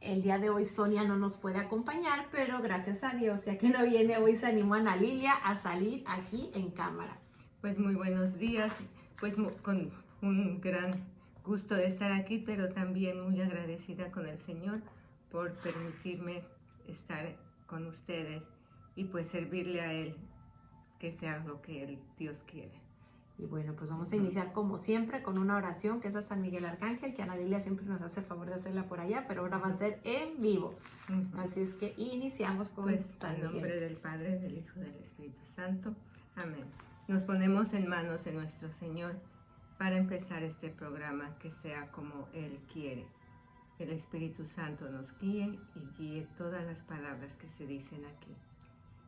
El día de hoy Sonia no nos puede acompañar, pero gracias a Dios, ya que no viene, hoy se animó Ana Lilia a salir aquí en cámara. Pues muy buenos días, pues con un gran gusto de estar aquí, pero también muy agradecida con el Señor por permitirme estar con ustedes y pues servirle a Él, que sea lo que Dios quiere. Y bueno, pues vamos a iniciar como siempre con una oración que es a San Miguel Arcángel, que Ana Lilia siempre nos hace favor de hacerla por allá, pero ahora va a ser en vivo. Así es que iniciamos con pues San en Miguel. nombre del Padre, del Hijo y del Espíritu Santo. Amén. Nos ponemos en manos de nuestro Señor para empezar este programa, que sea como Él quiere. El Espíritu Santo nos guíe y guíe todas las palabras que se dicen aquí.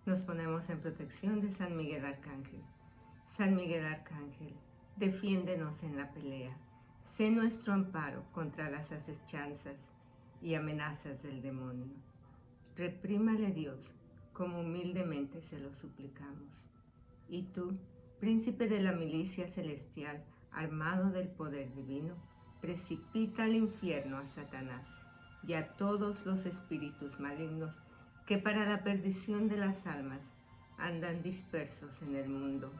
Nos ponemos en protección de San Miguel Arcángel. San Miguel Arcángel, defiéndenos en la pelea. Sé nuestro amparo contra las asechanzas y amenazas del demonio. Reprímale Dios, como humildemente se lo suplicamos. Y tú, príncipe de la milicia celestial, armado del poder divino, precipita al infierno a Satanás y a todos los espíritus malignos que para la perdición de las almas andan dispersos en el mundo.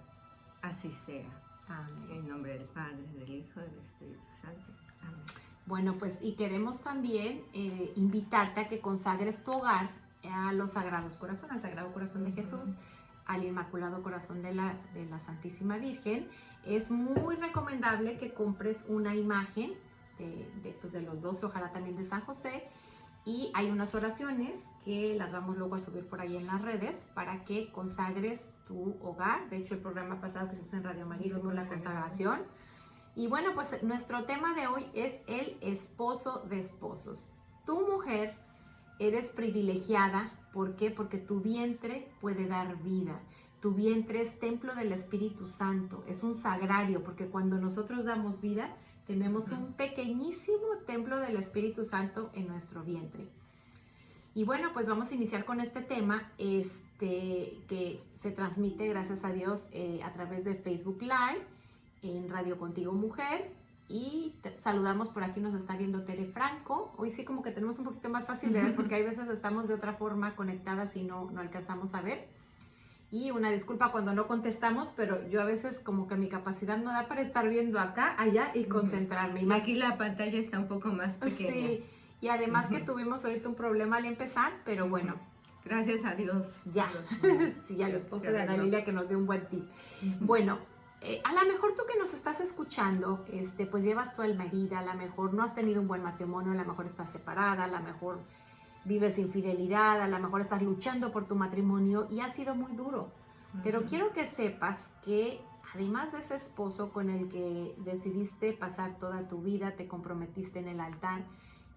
Así sea. Amén. En nombre del Padre, del Hijo y del Espíritu Santo. Amén. Bueno, pues y queremos también invitarte a que consagres tu hogar a los Sagrados Corazones, al Sagrado Corazón de Jesús, al Inmaculado Corazón de la Santísima Virgen. Es muy recomendable que compres una imagen de los 12, ojalá también de San José, y hay unas oraciones que las vamos luego a subir por ahí en las redes para que consagres tu hogar. De hecho, el programa pasado que hicimos en Radio María hicimos la consagración. Y bueno, pues nuestro tema de hoy es el esposo de esposos. Tu mujer eres privilegiada. ¿Por qué? Porque tu vientre puede dar vida. Tu vientre es templo del Espíritu Santo. Es un sagrario, porque cuando nosotros damos vida, tenemos un pequeñísimo templo del Espíritu Santo en nuestro vientre. Y bueno, pues vamos a iniciar con este tema que se transmite, gracias a Dios, a través de Facebook Live, en Radio Contigo Mujer. Y saludamos por aquí, nos está viendo Tere Franco. Hoy sí como que tenemos un poquito más fácil de ver, porque hay veces estamos de otra forma conectadas y no alcanzamos a ver. Y una disculpa cuando no contestamos, pero yo a veces como que mi capacidad no da para estar viendo acá, allá y concentrarme. Y aquí la pantalla está un poco más pequeña. Sí, y además que tuvimos ahorita un problema al empezar, pero bueno. Gracias a Dios. Ya, sí, al esposo de Ana Lilia que nos dio un buen tip. Bueno, a lo mejor tú que nos estás escuchando, pues llevas tu alma herida, a lo mejor no has tenido un buen matrimonio, a lo mejor estás separada, a lo mejor vives infidelidad, a lo mejor estás luchando por tu matrimonio y ha sido muy duro. Pero quiero que sepas que además de ese esposo con el que decidiste pasar toda tu vida, te comprometiste en el altar,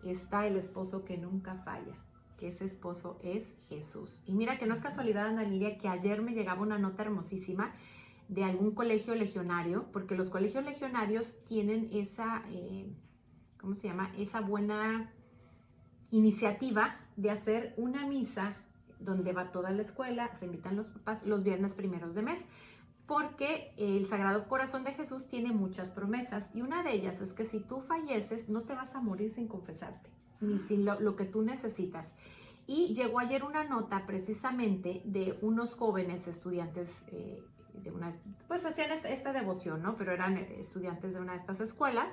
está el esposo que nunca falla, que ese esposo es Jesús. Y mira que no es casualidad, Ana Lilia, que ayer me llegaba una nota hermosísima de algún colegio legionario, porque los colegios legionarios tienen esa, ¿cómo se llama? Esa buena iniciativa de hacer una misa donde va toda la escuela, se invitan los papás los viernes primeros de mes, porque el Sagrado Corazón de Jesús tiene muchas promesas y una de ellas es que si tú falleces no te vas a morir sin confesarte, ni sin lo que tú necesitas. Y llegó ayer una nota precisamente de unos jóvenes estudiantes pues hacían esta devoción, ¿no? Pero eran estudiantes de una de estas escuelas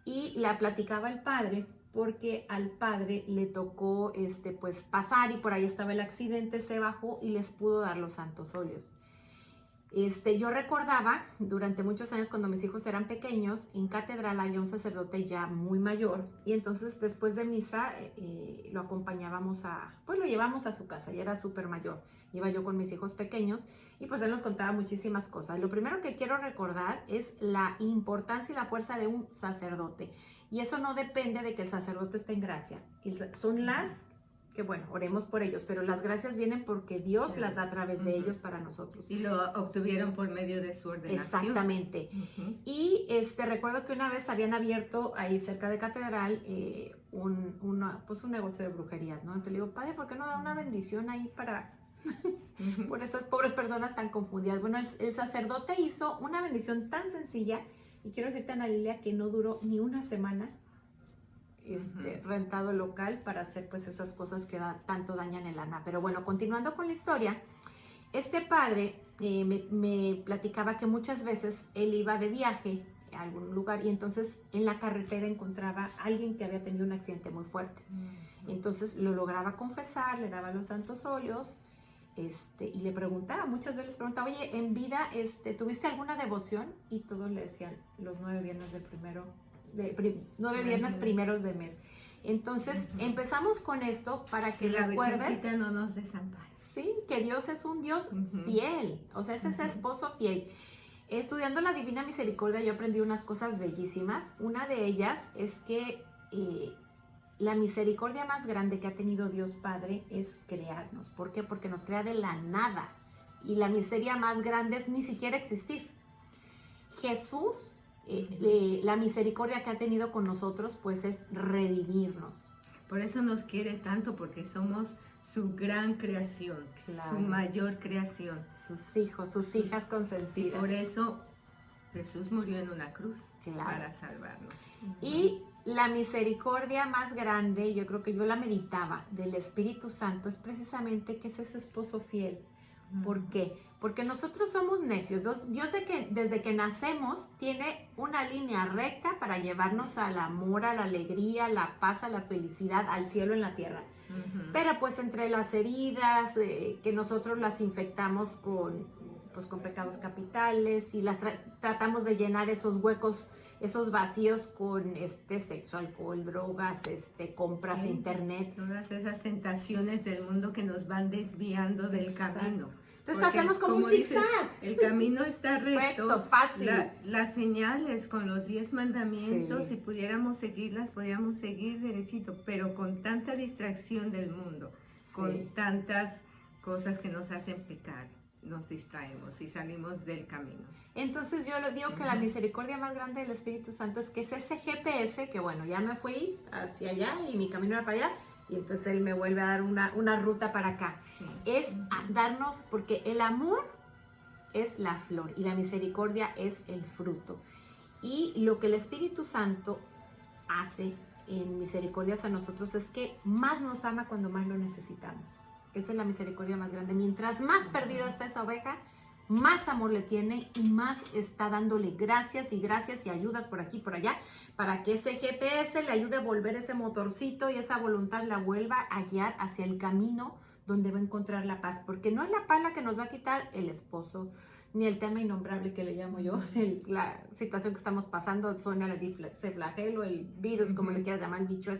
y la platicaba el padre, porque al padre le tocó pues pasar y por ahí estaba el accidente, se bajó y les pudo dar los santos óleos. Yo recordaba durante muchos años cuando mis hijos eran pequeños, en catedral había un sacerdote ya muy mayor y entonces después de misa lo acompañábamos pues lo llevamos a su casa, ya era súper mayor. Iba yo con mis hijos pequeños y pues él nos contaba muchísimas cosas. Lo primero que quiero recordar es la importancia y la fuerza de un sacerdote. Y eso no depende de que el sacerdote esté en gracia. Son que bueno, oremos por ellos, pero las gracias vienen porque Dios las da a través de ellos para nosotros. Y lo obtuvieron por medio de su ordenación. Exactamente. Y recuerdo que una vez habían abierto ahí cerca de catedral pues un negocio de brujerías, ¿no? Entonces le digo, padre, ¿por qué no da una bendición ahí para por esas pobres personas tan confundidas? Bueno, el sacerdote hizo una bendición tan sencilla, y quiero decirte, Ana Lilia, que no duró ni una semana rentado local para hacer pues esas cosas que tanto dañan el alma. Pero bueno, continuando con la historia, este padre me platicaba que muchas veces él iba de viaje a algún lugar y entonces en la carretera encontraba a alguien que había tenido un accidente muy fuerte. Entonces lo lograba confesar, le daba los santos óleos, y le preguntaba, muchas veces preguntaba, oye, en vida, ¿tuviste alguna devoción? Y todos le decían, los 9 viernes viernes primeros de mes. Entonces, empezamos con esto para que recuerdes, no nos desampare. Sí, que Dios es un Dios fiel, o sea, es ese esposo fiel. Estudiando la Divina Misericordia, yo aprendí unas cosas bellísimas. Una de ellas es que la misericordia más grande que ha tenido Dios Padre es crearnos. ¿Por qué? Porque nos crea de la nada. Y la miseria más grande es ni siquiera existir. Jesús, la misericordia que ha tenido con nosotros, pues es redimirnos. Por eso nos quiere tanto, porque somos su gran creación, claro, su mayor creación. Sus hijos, sus hijas consentidas. Por eso Jesús murió en una cruz, claro, para salvarnos. Y la misericordia más grande, yo creo que yo la meditaba, del Espíritu Santo, es precisamente que es ese esposo fiel. ¿Por qué? Porque nosotros somos necios. Dios desde que nacemos tiene una línea recta para llevarnos al amor, a la alegría, a la paz, a la felicidad, al cielo en la tierra. Pero pues entre las heridas, que nosotros las infectamos con pecados capitales y las tratamos de llenar esos huecos, esos vacíos con sexo, alcohol, drogas, compras, internet. Todas esas tentaciones del mundo que nos van desviando del camino. Entonces hacemos como un zigzag. El camino está recto, fácil. Las señales con los 10 mandamientos, si pudiéramos seguirlas, podríamos seguir derechito, pero con tanta distracción del mundo, con tantas cosas que nos hacen pecar, nos distraemos y salimos del camino. Entonces yo le digo que la misericordia más grande del Espíritu Santo es que es ese GPS, que bueno, ya me fui hacia allá y mi camino era para allá, y entonces Él me vuelve a dar una ruta para acá. Es darnos, porque el amor es la flor y la misericordia es el fruto. Y lo que el Espíritu Santo hace en misericordia hacia nosotros es que más nos ama cuando más lo necesitamos. Esa es la misericordia más grande. Mientras más perdida está esa oveja, más amor le tiene y más está dándole gracias y ayudas por aquí y por allá para que ese GPS le ayude a volver ese motorcito y esa voluntad la vuelva a guiar hacia el camino donde va a encontrar la paz, porque no es la paz la que nos va a quitar el esposo, ni el tema innombrable que le llamo yo, la situación que estamos pasando, suena ese flagelo, el virus, como le quieras llamar, el bicho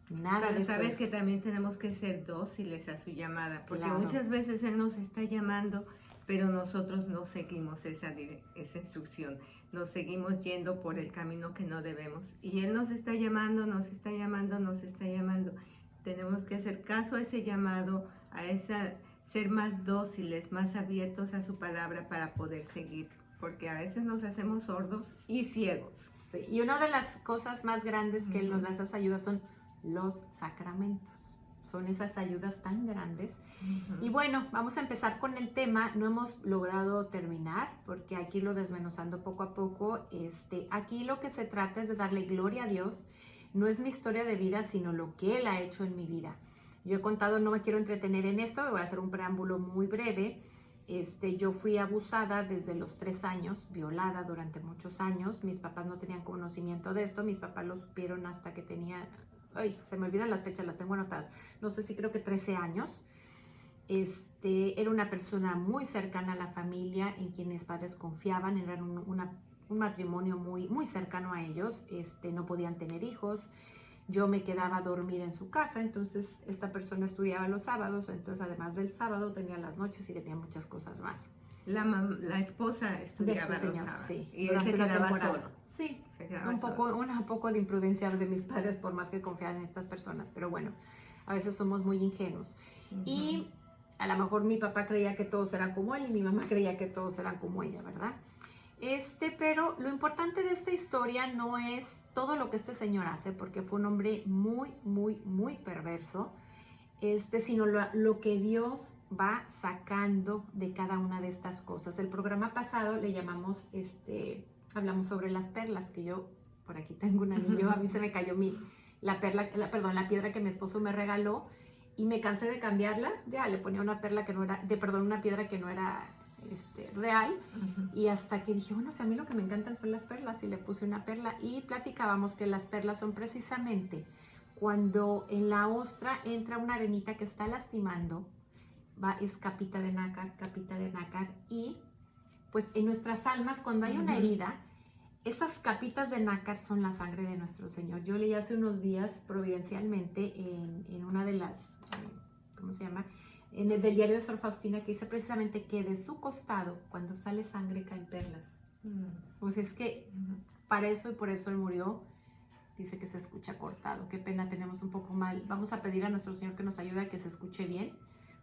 nada. Pero de eso. sabes que también tenemos que ser dóciles a su llamada, porque muchas veces Él nos está llamando, pero nosotros no seguimos esa instrucción, nos seguimos yendo por el camino que no debemos. Y Él nos está llamando, nos está llamando, nos está llamando. Tenemos que hacer caso a ese llamado, ser más dóciles, más abiertos a su palabra para poder seguir, porque a veces nos hacemos sordos y ciegos. Sí, y una de las cosas más grandes que Él nos da esas ayudas son los sacramentos. Son esas ayudas tan grandes. Y bueno, vamos a empezar con el tema. No hemos logrado terminar porque aquí lo desmenuzando poco a poco. Aquí lo que se trata es de darle gloria a Dios. No es mi historia de vida, sino lo que Él ha hecho en mi vida. Yo he contado, no me quiero entretener en esto, me voy a hacer un preámbulo muy breve. Yo fui abusada desde los 3 años, violada durante muchos años. Mis papás no tenían conocimiento de esto. Mis papás lo supieron hasta que tenía... Ay, se me olvidan las fechas, las tengo anotadas. No sé si creo que 13 años. Era una persona muy cercana a la familia, en quien mis padres confiaban. Eran un matrimonio muy, muy cercano a ellos. No podían tener hijos. Yo me quedaba a dormir en su casa. Entonces, esta persona estudiaba los sábados. Entonces, además del sábado, tenía las noches y tenía muchas cosas más. La esposa estudiaba los sábados. Sí, y él se quedaba solo. Sí, un poco de imprudencia de mis padres, por más que confiaran en estas personas, pero bueno, a veces somos muy ingenuos. Y a lo mejor mi papá creía que todos eran como él y mi mamá creía que todos eran como ella, ¿verdad? Pero lo importante de esta historia no es todo lo que este señor hace, porque fue un hombre muy, muy, muy perverso, sino lo que Dios va sacando de cada una de estas cosas. El programa pasado le llamamos, hablamos sobre las perlas, que yo por aquí tengo un anillo, a mí se me cayó mi la piedra que mi esposo me regaló, y me cansé de cambiarla. Ya le ponía una piedra que no era real. Y hasta que dije, bueno, si a mí lo que me encantan son las perlas, y le puse una perla. Y platicábamos que las perlas son precisamente cuando en la ostra entra una arenita que está lastimando, es capita de nácar, y pues en nuestras almas, cuando hay una herida, esas capitas de nácar son la sangre de nuestro Señor. Yo leí hace unos días providencialmente en una de las, ¿cómo se llama? En el del diario de Sor Faustina, que dice precisamente que de su costado, cuando sale sangre, caen perlas. Pues es que para eso y por eso Él murió. Dice que se escucha cortado. Qué pena, tenemos un poco mal. Vamos a pedir a nuestro Señor que nos ayude a que se escuche bien,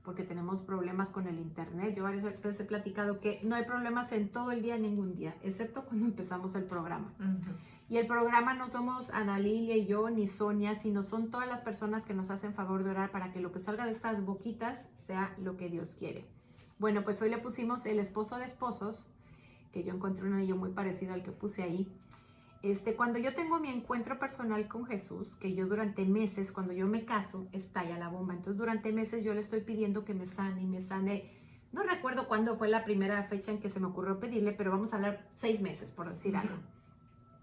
porque tenemos problemas con el internet. Yo varias veces he platicado que no hay problemas en todo el día, ningún día, excepto cuando empezamos el programa. Y el programa no somos Ana Lilia y yo, ni Sonia, sino son todas las personas que nos hacen favor de orar para que lo que salga de estas boquitas sea lo que Dios quiere. Bueno, pues hoy le pusimos el esposo de esposos, que yo encontré un anillo muy parecido al que puse ahí. Cuando yo tengo mi encuentro personal con Jesús, que yo durante meses, cuando yo me caso, estalla la bomba. Entonces durante meses yo le estoy pidiendo que me sane. No recuerdo cuándo fue la primera fecha en que se me ocurrió pedirle, pero vamos a hablar 6 meses, por decir algo.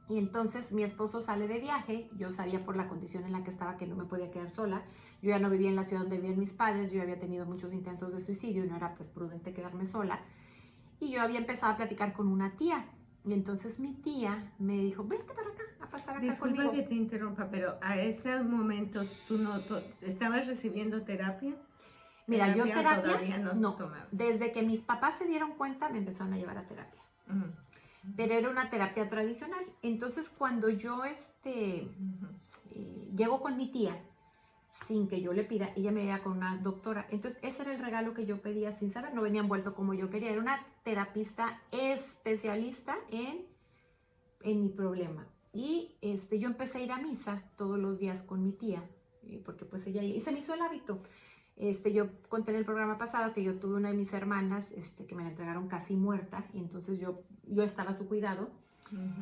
Y entonces mi esposo sale de viaje. Yo sabía por la condición en la que estaba que no me podía quedar sola. Yo ya no vivía en la ciudad donde vivían mis padres. Yo había tenido muchos intentos de suicidio y no era pues prudente quedarme sola. Y yo había empezado a platicar con una tía. Y entonces mi tía me dijo, vente para acá, a pasar acá conmigo. Disculpa que te interrumpa, pero a ese momento tú no estabas recibiendo terapia. Mira, yo terapia todavía no. tomaba. Desde que mis papás se dieron cuenta me empezaron a llevar a terapia. Pero era una terapia tradicional. Entonces cuando yo llego con mi tía, sin que yo le pida, ella me veía con una doctora. Entonces ese era el regalo que yo pedía sin saber, no venía envuelto como yo quería. Era una terapista especialista en mi problema. Y yo empecé a ir a misa todos los días con mi tía, porque pues ella, y se me hizo el hábito. Yo conté en el programa pasado que yo tuve una de mis hermanas que me la entregaron casi muerta, y entonces yo estaba a su cuidado.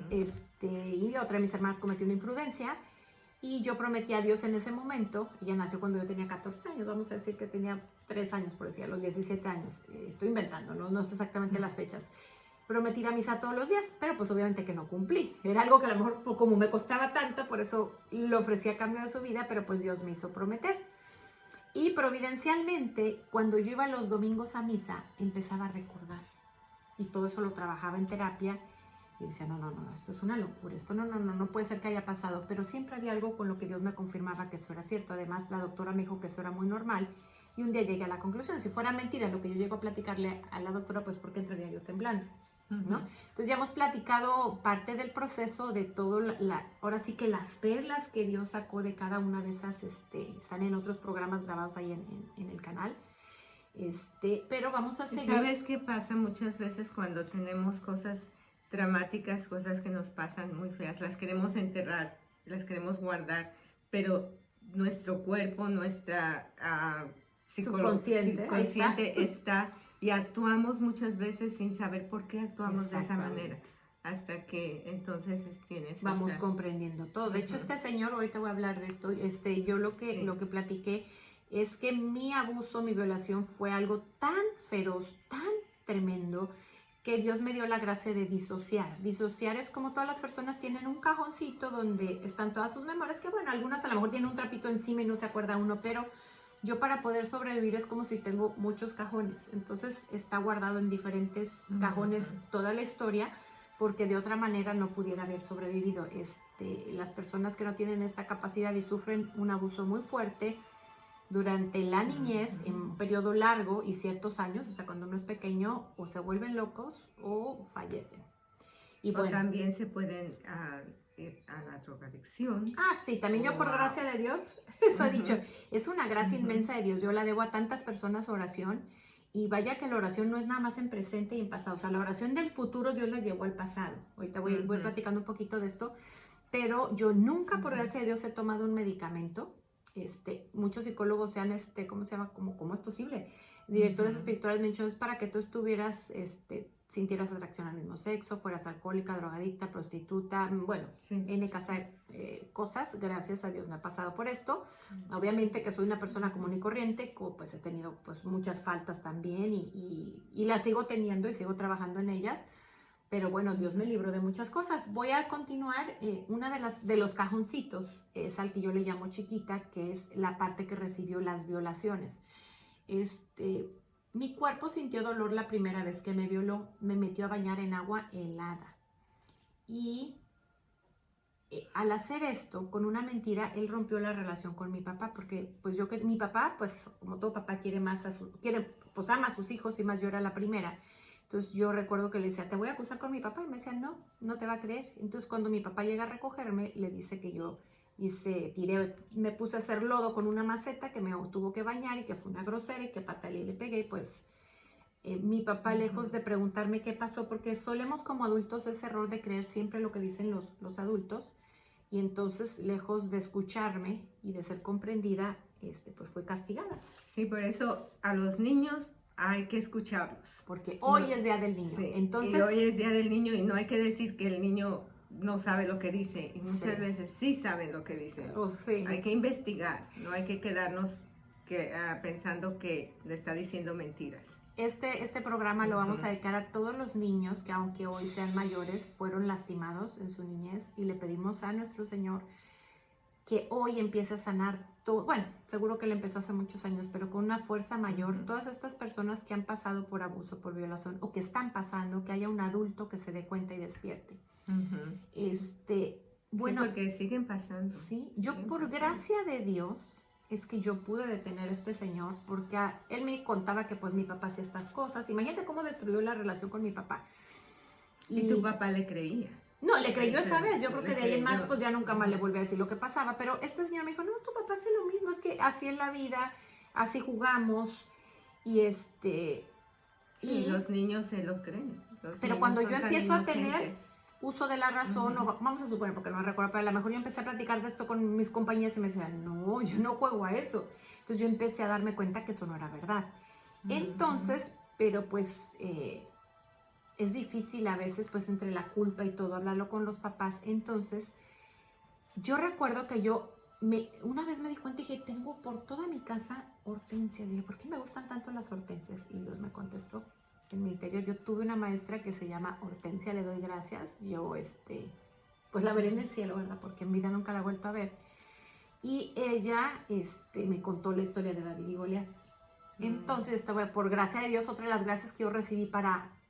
Y otra de mis hermanas cometió una imprudencia, y yo prometí a Dios en ese momento. Ella nació cuando yo tenía 14 años, vamos a decir que tenía 3 años, por decir, a los 17 años. Estoy inventando, no sé exactamente las fechas. Prometí ir a misa todos los días, pero pues obviamente que no cumplí. Era algo que a lo mejor, como me costaba tanto, por eso lo ofrecí a cambio de su vida, pero pues Dios me hizo prometer. Y providencialmente, cuando yo iba los domingos a misa, empezaba a recordar. Y todo eso lo trabajaba en terapia. Y decía, no, esto es una locura, esto no puede ser que haya pasado. Pero siempre había algo con lo que Dios me confirmaba que eso era cierto. Además, la doctora me dijo que eso era muy normal. Y un día llegué a la conclusión, si fuera mentira lo que yo llego a platicarle a la doctora, pues ¿por qué entraría yo temblando? ¿No? Entonces ya hemos platicado parte del proceso de todo, ahora sí que las perlas que Dios sacó de cada una de esas, están en otros programas grabados ahí en el canal. Pero vamos a seguir. ¿Sabes qué pasa muchas veces cuando tenemos cosas dramáticas, cosas que nos pasan muy feas? Las queremos enterrar, las queremos guardar, pero nuestro cuerpo, nuestra subconsciente está, y actuamos muchas veces sin saber por qué actuamos de esa manera, hasta que entonces vamos comprendiendo todo. De hecho, este señor, ahorita voy a hablar de esto, yo lo que platiqué es que mi abuso, mi violación fue algo tan feroz, tan tremendo, que Dios me dio la gracia de disociar. Disociar es como todas las personas tienen un cajoncito donde están todas sus memorias, que bueno, algunas a lo mejor tienen un trapito encima y no se acuerda uno, pero yo para poder sobrevivir es como si tengo muchos cajones. Entonces está guardado en diferentes cajones toda la historia, porque de otra manera no pudiera haber sobrevivido. Las personas que no tienen esta capacidad y sufren un abuso muy fuerte durante la niñez, en un periodo largo y ciertos años, o sea, cuando uno es pequeño, o se vuelven locos o fallecen. Y bueno, o también se pueden ir a la drogadicción. Sí, también yo por gracia de Dios, eso he dicho, es una gracia inmensa de Dios. Yo la debo a tantas personas oración, y vaya que la oración no es nada más en presente y en pasado, o sea, la oración del futuro Dios la llevó al pasado. Ahorita voy platicando un poquito de esto, pero yo nunca por gracia de Dios he tomado un medicamento. Muchos psicólogos se han, ¿cómo se llama? ¿Cómo es posible? Directores espirituales me han dicho, es para que tú estuvieras sintieras atracción al mismo sexo, fueras alcohólica, drogadicta, prostituta, bueno, Sí. N cosas, gracias a Dios me ha pasado por esto. Obviamente que soy una persona común y corriente, pues he tenido pues muchas faltas también y las sigo teniendo y sigo trabajando en ellas, pero bueno, Dios me libró de muchas cosas. Voy a continuar, una de los cajoncitos es al que yo le llamo chiquita, que es la parte que recibió las violaciones. Mi cuerpo sintió dolor la primera vez que me violó, me metió a bañar en agua helada. Y al hacer esto, con una mentira, él rompió la relación con mi papá, porque pues mi papá, pues como todo papá quiere más pues ama a sus hijos y más yo era la primera. Entonces yo recuerdo que le decía, te voy a acusar con mi papá, y me decía, no, no te va a creer. Entonces cuando mi papá llega a recogerme, le dice que yo me puse a hacer lodo con una maceta, que me tuvo que bañar y que fue una grosera y que pataleé y le pegué. Pues mi papá, lejos de preguntarme qué pasó, porque solemos como adultos ese error de creer siempre lo que dicen los adultos, y entonces lejos de escucharme y de ser comprendida, pues fue castigada. Sí, por eso a los niños hay que escucharlos. Porque hoy es Día del Niño. Sí, Entonces, y hoy es Día del Niño y no hay que decir que el niño no sabe lo que dice, y muchas veces sí saben lo que dicen. Sí, hay que investigar, no hay que quedarnos pensando que le está diciendo mentiras. Este programa lo vamos a dedicar a todos los niños que, aunque hoy sean mayores, fueron lastimados en su niñez, y le pedimos a nuestro Señor que hoy empiece a sanar todo. Bueno, seguro que le empezó hace muchos años, pero con una fuerza mayor. Todas estas personas que han pasado por abuso, por violación, o que están pasando, que haya un adulto que se dé cuenta y despierte. Bueno, sí, porque siguen pasando. Sí, yo por gracia de Dios es que yo pude detener a este señor, porque él me contaba que pues mi papá hacía estas cosas. Imagínate cómo destruyó la relación con mi papá. Y tu papá le creía. No, le creyó esa vez. Yo creo que de ahí en más pues ya nunca más le volví a decir lo que pasaba. Pero este señor me dijo, no, tu papá hace lo mismo, es que así es la vida, así jugamos. Y Sí, los niños se lo creen. Pero cuando yo empiezo a tener uso de la razón, o vamos a suponer, porque no recuerdo, pero a lo mejor yo empecé a platicar de esto con mis compañeras y me decían, no, yo no juego a eso. Entonces yo empecé a darme cuenta que eso no era verdad. Entonces, pero pues es difícil a veces, pues entre la culpa y todo, hablarlo con los papás. Entonces, yo recuerdo que una vez me di cuenta y dije, tengo por toda mi casa hortensias. Y dije, ¿por qué me gustan tanto las hortensias? Y Dios me contestó. En mi interior yo tuve una maestra que se llama Hortensia, le doy gracias. Yo, pues la veré en el cielo, ¿verdad? Porque en vida nunca la he vuelto a ver. Y ella, me contó la historia de David y Goliat. Entonces, por gracia de Dios, otra de las gracias que yo recibí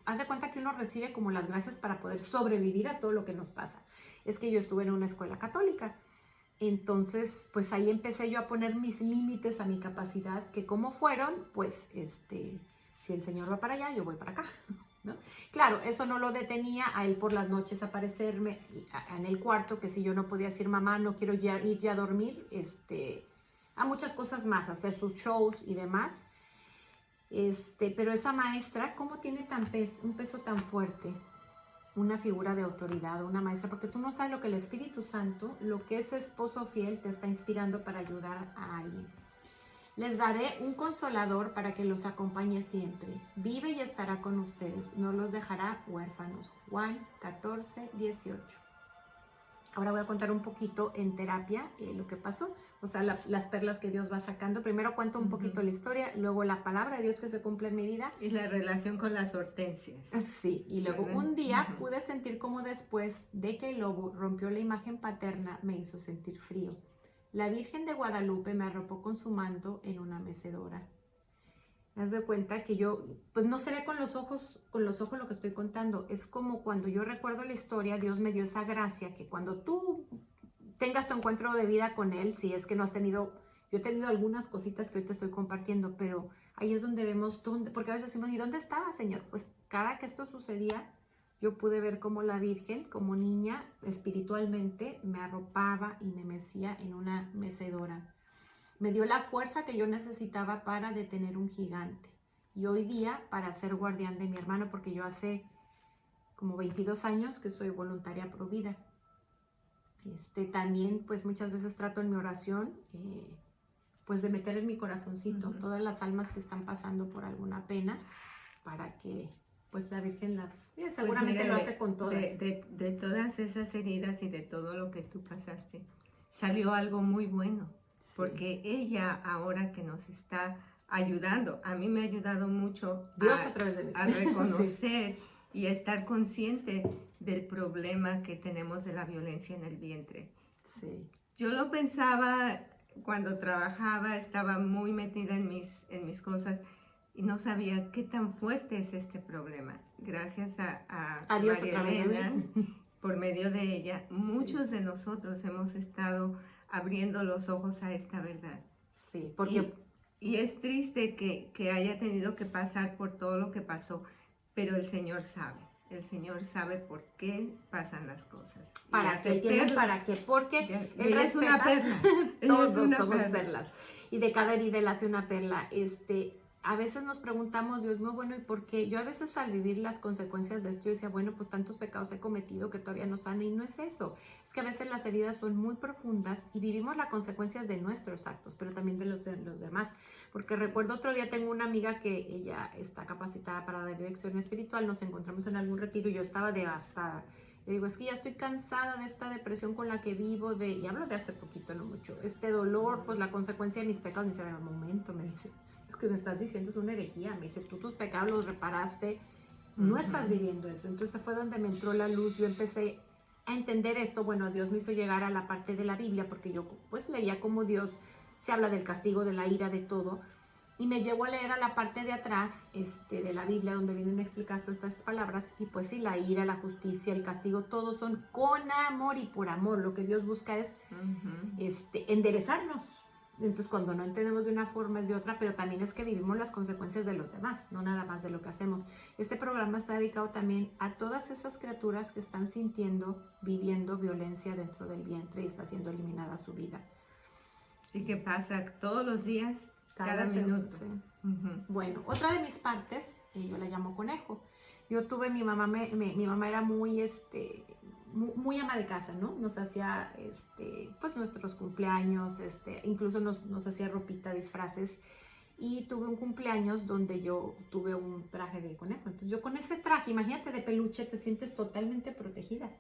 haz de cuenta que uno recibe como las gracias para poder sobrevivir a todo lo que nos pasa. Es que yo estuve en una escuela católica. Entonces, pues ahí empecé yo a poner mis límites a mi capacidad, que como fueron, pues, si el Señor va para allá, yo voy para acá, ¿no? Claro, eso no lo detenía a él por las noches aparecerme en el cuarto, que si yo no podía decir, mamá, no quiero ir ya a dormir, a muchas cosas más, hacer sus shows y demás. Pero esa maestra, ¿cómo tiene un peso tan fuerte? Una figura de autoridad, una maestra, porque tú no sabes lo que el Espíritu Santo, lo que ese esposo fiel te está inspirando para ayudar a alguien. Les daré un consolador para que los acompañe siempre. Vive y estará con ustedes. No los dejará huérfanos. Juan 14, 18. Ahora voy a contar un poquito en terapia lo que pasó. O sea, las perlas que Dios va sacando. Primero cuento un poquito la historia, luego la palabra de Dios que se cumple en mi vida. Y la relación con las hortensias. Sí, y luego un día pude sentir como después de que el lobo rompió la imagen paterna, me hizo sentir frío. La Virgen de Guadalupe me arropó con su manto en una mecedora. Haz de cuenta que yo, pues no se ve con los ojos lo que estoy contando. Es como cuando yo recuerdo la historia, Dios me dio esa gracia que cuando tú tengas tu encuentro de vida con Él, si es que no has tenido, yo he tenido algunas cositas que hoy te estoy compartiendo, pero ahí es donde vemos, porque a veces decimos, ¿y dónde estaba, Señor? Pues cada que esto sucedía, yo pude ver cómo la Virgen, como niña, espiritualmente, me arropaba y me mecía en una mecedora. Me dio la fuerza que yo necesitaba para detener un gigante. Y hoy día, para ser guardián de mi hermano, porque yo hace como 22 años que soy voluntaria pro vida. También, pues muchas veces trato en mi oración, pues de meter en mi corazoncito todas las almas que están pasando por alguna pena, para que pues la Virgen seguramente pues mira, lo hace con todas. De todas esas heridas y de todo lo que tú pasaste, salió algo muy bueno, Sí. porque ella ahora que nos está ayudando, a mí me ha ayudado mucho Dios a través de mí. a reconocer y a estar consciente del problema que tenemos de la violencia en el vientre. Sí. Yo lo pensaba cuando trabajaba, estaba muy metida en mis cosas y no sabía qué tan fuerte es este problema. Gracias a Dios María a través de Elena, mí. por medio de ella, muchos de nosotros hemos estado abriendo los ojos a esta verdad. Sí, porque... Y es triste que haya tenido que pasar por todo lo que pasó, pero el Señor sabe. El Señor sabe por qué pasan las cosas. ¿Para qué? ¿Para qué? Porque Él es una perla. Todos somos perlas. Y de cada herida él hace una perla. A veces nos preguntamos, Dios mío, bueno, ¿y por qué? Yo a veces al vivir las consecuencias de esto, yo decía, bueno, pues tantos pecados he cometido que todavía no sano, y no es eso. Es que a veces las heridas son muy profundas y vivimos las consecuencias de nuestros actos, pero también de los demás. Porque recuerdo otro día, tengo una amiga que ella está capacitada para dar dirección espiritual, nos encontramos en algún retiro y yo estaba devastada. Le digo, es que ya estoy cansada de esta depresión con la que vivo, y hablo de hace poquito, no mucho, este dolor, pues la consecuencia de mis pecados. Me dice, en un momento, me dice, lo que me estás diciendo es una herejía. Me dice, tú tus pecados los reparaste, no estás viviendo eso. Entonces fue donde me entró la luz, yo empecé a entender esto. Bueno, Dios me hizo llegar a la parte de la Biblia, porque yo pues leía como Dios se habla del castigo, de la ira, de todo. Y me llevo a leer a la parte de atrás de la Biblia, donde vienen explicadas todas estas palabras. Y pues sí, la ira, la justicia, el castigo, todos son con amor y por amor. Lo que Dios busca es enderezarnos. Entonces, cuando no entendemos de una forma es de otra, pero también es que vivimos las consecuencias de los demás, no nada más de lo que hacemos. Este programa está dedicado también a todas esas criaturas que están sintiendo, viviendo violencia dentro del vientre y está siendo eliminada su vida. Y que pasa todos los días, cada minuto. Sí. Bueno, otra de mis partes, yo la llamo conejo. Yo tuve, mi mamá era muy, muy ama de casa, ¿no? Nos hacía, pues nuestros cumpleaños, incluso nos hacía ropita, disfraces. Y tuve un cumpleaños donde yo tuve un traje de conejo. Entonces yo con ese traje, imagínate, de peluche, te sientes totalmente protegida.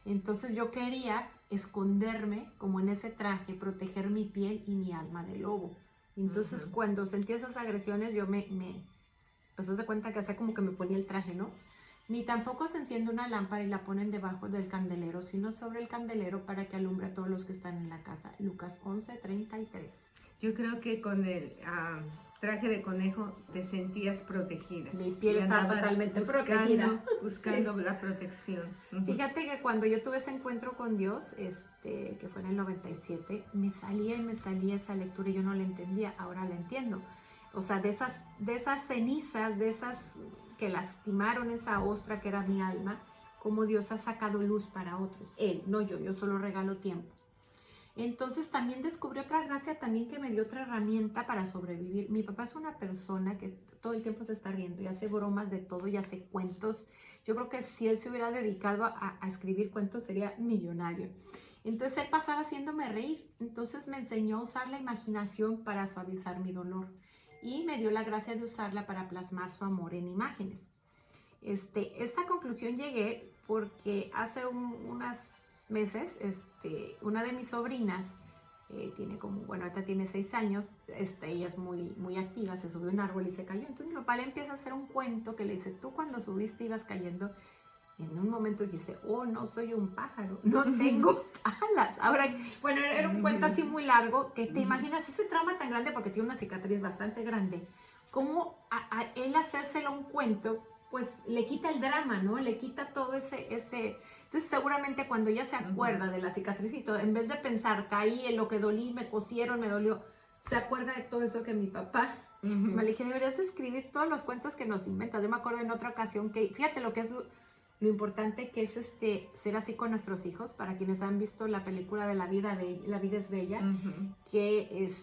Entonces yo quería esconderme como en ese traje, proteger mi piel y mi alma de lobo. Entonces cuando sentí esas agresiones yo pues haz de cuenta que hacía como que me ponía el traje, ¿no? Ni tampoco se enciende una lámpara y la ponen debajo del candelero, sino sobre el candelero para que alumbre a todos los que están en la casa. Lucas 11:33. Yo creo que con el traje de conejo te sentías protegida. Mi piel estaba totalmente protegida. Buscando la protección. Fíjate que cuando yo tuve ese encuentro con Dios, que fue en el 97, me salía esa lectura y yo no la entendía, ahora la entiendo. O sea, de esas cenizas, de esas que lastimaron esa ostra que era mi alma, como Dios ha sacado luz para otros. Él, no yo solo regalo tiempo. Entonces también descubrí otra gracia también que me dio otra herramienta para sobrevivir. Mi papá es una persona que todo el tiempo se está riendo y hace bromas de todo y hace cuentos. Yo creo que si él se hubiera dedicado a escribir cuentos sería millonario. Entonces él pasaba haciéndome reír. Entonces me enseñó a usar la imaginación para suavizar mi dolor y me dio la gracia de usarla para plasmar su amor en imágenes. Esta conclusión llegué porque hace unas meses, una de mis sobrinas tiene ahorita tiene 6 años, ella es muy, muy activa, se subió a un árbol y se cayó. Entonces mi papá le empieza a hacer un cuento que le dice, tú cuando subiste ibas cayendo, en un momento dijiste, oh, no soy un pájaro, no tengo alas. Ahora, bueno, era un cuento así muy largo, que te imaginas ese trauma tan grande, porque tiene una cicatriz bastante grande, cómo a él hacérselo un cuento, pues le quita el drama, ¿no? Le quita todo ese... Entonces seguramente cuando ella se acuerda de la cicatriz y todo, en vez de pensar, caí en lo que dolí, me cosieron, me dolió, se acuerda de todo eso que mi papá... Me le dije, deberías de escribir todos los cuentos que nos inventas. Yo me acuerdo en otra ocasión que, fíjate lo que es lo importante que es ser así con nuestros hijos. Para quienes han visto la película de La vida es bella, que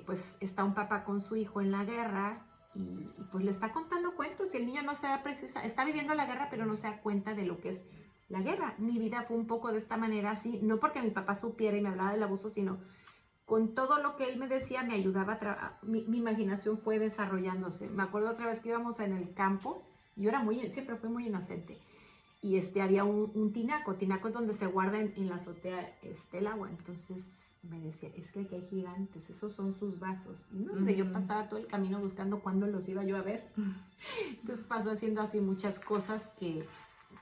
pues está un papá con su hijo en la guerra y pues le está contando cuentos y el niño no se da está viviendo la guerra, pero no se da cuenta de lo que es la guerra. Mi vida fue un poco de esta manera así, no porque mi papá supiera y me hablaba del abuso, sino con todo lo que él me decía me ayudaba mi imaginación fue desarrollándose. Me acuerdo otra vez que íbamos en el campo Yo era siempre fui muy inocente. Y había un tinaco. Tinaco es donde se guarda en la azotea el agua. Entonces me decía, es que aquí hay gigantes, esos son sus vasos. Y no, hombre, yo pasaba todo el camino buscando cuándo los iba yo a ver. Entonces pasó haciendo así muchas cosas que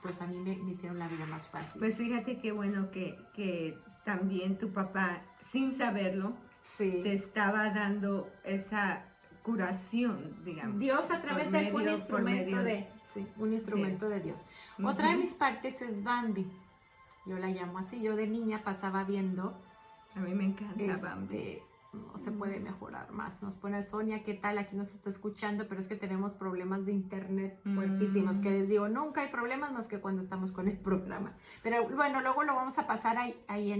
pues a mí me hicieron la vida más fácil. Pues fíjate qué bueno que también tu papá, sin saberlo, sí, te estaba dando esa curación, digamos. Dios a través de él fue un instrumento de Dios. Otra de mis partes es Bambi. Yo la llamo así. Yo de niña pasaba viendo. A mí me encanta Bambi. No se puede mejorar más. Nos pone Sonia, ¿qué tal? Aquí nos está escuchando, pero es que tenemos problemas de internet fuertísimos, que les digo, nunca hay problemas más que cuando estamos con el programa. Pero bueno, luego lo vamos a pasar ahí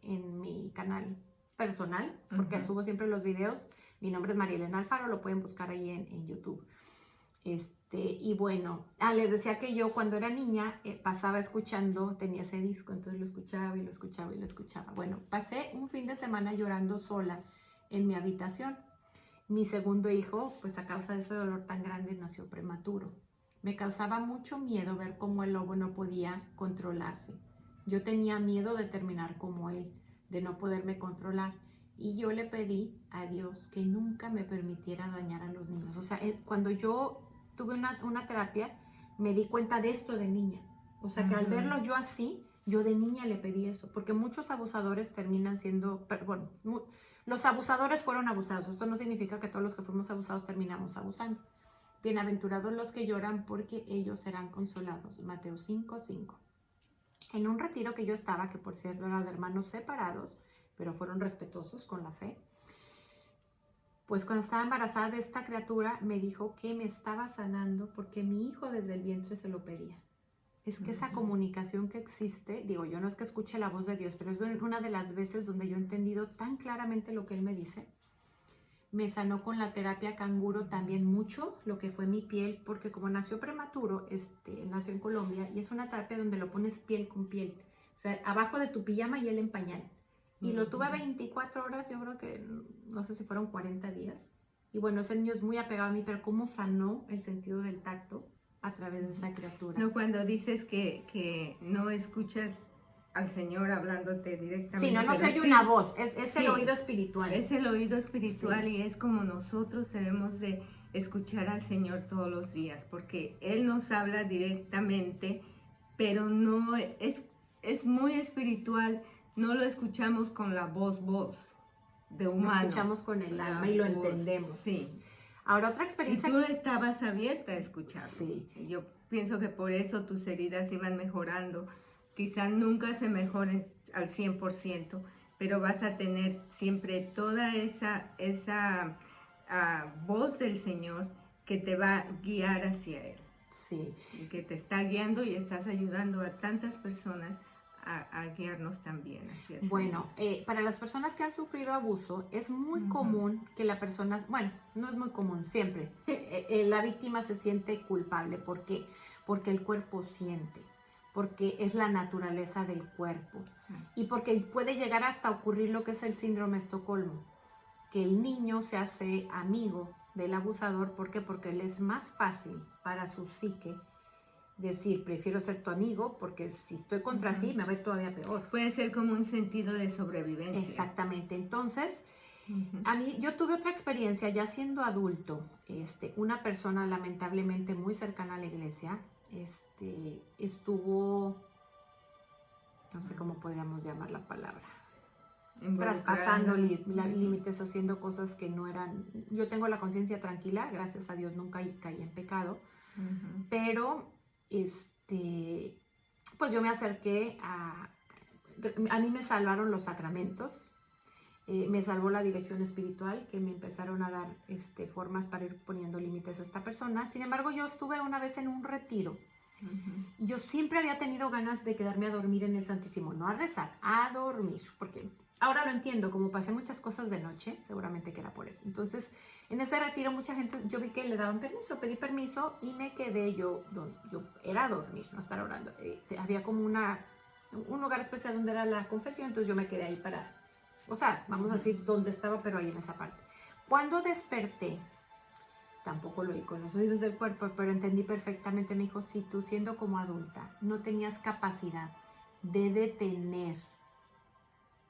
en mi canal personal, porque subo siempre los videos. Mi nombre es Marielena Alfaro, lo pueden buscar ahí en YouTube. Y bueno, les decía que yo cuando era niña pasaba escuchando, tenía ese disco, entonces lo escuchaba y lo escuchaba y lo escuchaba. Bueno, pasé un fin de semana llorando sola en mi habitación. Mi segundo hijo, pues a causa de ese dolor tan grande, nació prematuro. Me causaba mucho miedo ver cómo el lobo no podía controlarse. Yo tenía miedo de terminar como él, de no poderme controlar. Y yo le pedí a Dios que nunca me permitiera dañar a los niños. O sea, cuando yo tuve una terapia, me di cuenta de esto de niña. O sea, que al verlo yo así, yo de niña le pedí eso. Porque muchos abusadores terminan siendo, bueno, los abusadores fueron abusados. Esto no significa que todos los que fuimos abusados terminamos abusando. Bienaventurados los que lloran porque ellos serán consolados. Mateo 5:5. En un retiro que yo estaba, que por cierto era de hermanos separados, pero fueron respetuosos con la fe, pues cuando estaba embarazada de esta criatura me dijo que me estaba sanando porque mi hijo desde el vientre se lo pedía. Es que esa comunicación que existe, digo, yo no es que escuche la voz de Dios, pero es una de las veces donde yo he entendido tan claramente lo que Él me dice. Me sanó con la terapia canguro también mucho lo que fue mi piel, porque como nació prematuro, nació en Colombia, y es una terapia donde lo pones piel con piel, o sea, abajo de tu pijama y él en pañal. Y lo tuve 24 horas, yo creo que, no sé si fueron 40 días. Y bueno, ese niño es muy apegado a mí, pero cómo sanó el sentido del tacto a través de esa criatura. No, cuando dices que no escuchas al Señor hablándote directamente. Sí, no se oye una voz, es el oído espiritual. Es el oído espiritual y es como nosotros debemos de escuchar al Señor todos los días, porque Él nos habla directamente, pero no es muy espiritual. No lo escuchamos con la voz de humano. Lo escuchamos con el alma y lo entendemos. Sí. Ahora otra experiencia. Y tú estabas abierta a escucharlo. Sí. Yo pienso que por eso tus heridas iban mejorando. Quizá nunca se mejoren al 100%, pero vas a tener siempre toda esa voz del Señor que te va a guiar hacia Él. Sí. Y que te está guiando y estás ayudando a tantas personas a guiarnos también hacia eso. Bueno, para las personas que han sufrido abuso, es muy común que la persona, bueno, no es muy común, siempre, la víctima se siente culpable. ¿Por qué? Porque el cuerpo siente, porque es la naturaleza del cuerpo y porque puede llegar hasta ocurrir lo que es el síndrome de Estocolmo, que el niño se hace amigo del abusador. ¿Por qué? Porque le es más fácil para su psique decir, prefiero ser tu amigo porque si estoy contra ti me va a ir todavía peor. Puede ser como un sentido de sobrevivencia. Exactamente. Entonces, yo tuve otra experiencia ya siendo adulto. Una persona lamentablemente muy cercana a la iglesia, estuvo, no sé cómo podríamos llamar la palabra, traspasando límites, haciendo cosas que no eran. Yo tengo la conciencia tranquila, gracias a Dios nunca caí en pecado, pero pues yo me acerqué a mí me salvaron los sacramentos, me salvó la dirección espiritual, que me empezaron a dar formas para ir poniendo límites a esta persona. Sin embargo, yo estuve una vez en un retiro y yo siempre había tenido ganas de quedarme a dormir en el Santísimo, no a rezar, a dormir, porque ahora lo entiendo, como pasé muchas cosas de noche, seguramente que era por eso. Entonces, en ese retiro mucha gente, yo vi que le daban permiso, pedí permiso y me quedé yo era dormir, no estar orando. Había como un lugar especial donde era la confesión, entonces yo me quedé ahí para, o sea, vamos a decir dónde estaba, pero ahí en esa parte. Cuando desperté, tampoco lo oí con los oídos del cuerpo, pero entendí perfectamente. Me dijo, si tú siendo como adulta no tenías capacidad de detener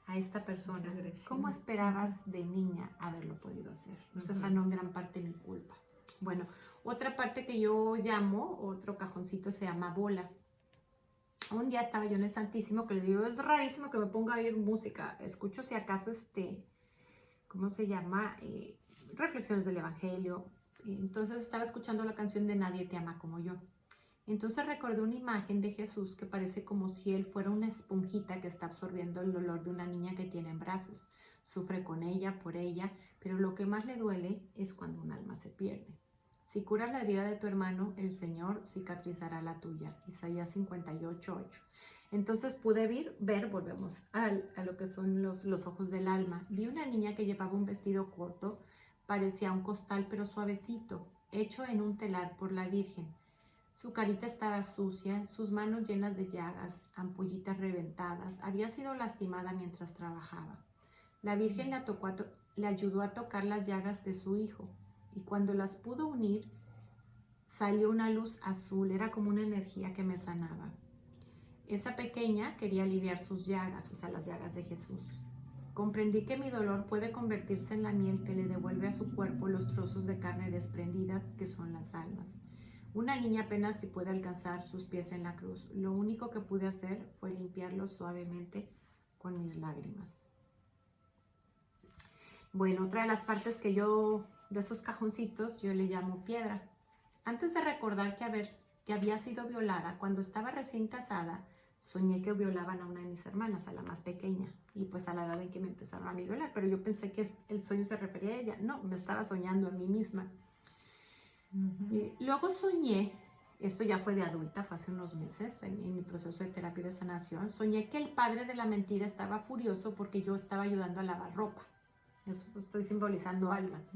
a esta persona, ¿cómo esperabas de niña haberlo podido hacer? O sea, sanó en gran parte mi culpa. Bueno, otra parte que yo llamo, otro cajoncito se llama bola. Un día estaba yo en el Santísimo, que les digo, es rarísimo que me ponga a oír música. Escucho si acaso ¿cómo se llama? Reflexiones del Evangelio. Entonces estaba escuchando la canción de Nadie te ama como yo. Entonces recordé una imagen de Jesús que parece como si él fuera una esponjita que está absorbiendo el dolor de una niña que tiene en brazos. Sufre con ella, por ella, pero lo que más le duele es cuando un alma se pierde. Si curas la herida de tu hermano, el Señor cicatrizará la tuya. Isaías 58:8. Entonces pude ver, volvemos a lo que son los ojos del alma. Vi una niña que llevaba un vestido corto, parecía un costal pero suavecito, hecho en un telar por la Virgen. Su carita estaba sucia, sus manos llenas de llagas, ampollitas reventadas. Había sido lastimada mientras trabajaba. La Virgen le ayudó a tocar las llagas de su hijo, y cuando las pudo unir, salió una luz azul, era como una energía que me sanaba. Esa pequeña quería aliviar sus llagas, o sea, las llagas de Jesús. Comprendí que mi dolor puede convertirse en la miel que le devuelve a su cuerpo los trozos de carne desprendida que son las almas. Una niña apenas si puede alcanzar sus pies en la cruz. Lo único que pude hacer fue limpiarlos suavemente con mis lágrimas. Bueno, otra de las partes que de esos cajoncitos, yo le llamo piedra. Antes de recordar que había sido violada, cuando estaba recién casada, soñé que violaban a una de mis hermanas, a la más pequeña, y pues a la edad en que me empezaron a violar, pero yo pensé que el sueño se refería a ella. No, me estaba soñando a mí misma. Luego soñé, esto ya fue de adulta, fue hace unos meses, en mi proceso de terapia de sanación, soñé que el padre de la mentira estaba furioso porque yo estaba ayudando a lavar ropa. Eso estoy simbolizando almas.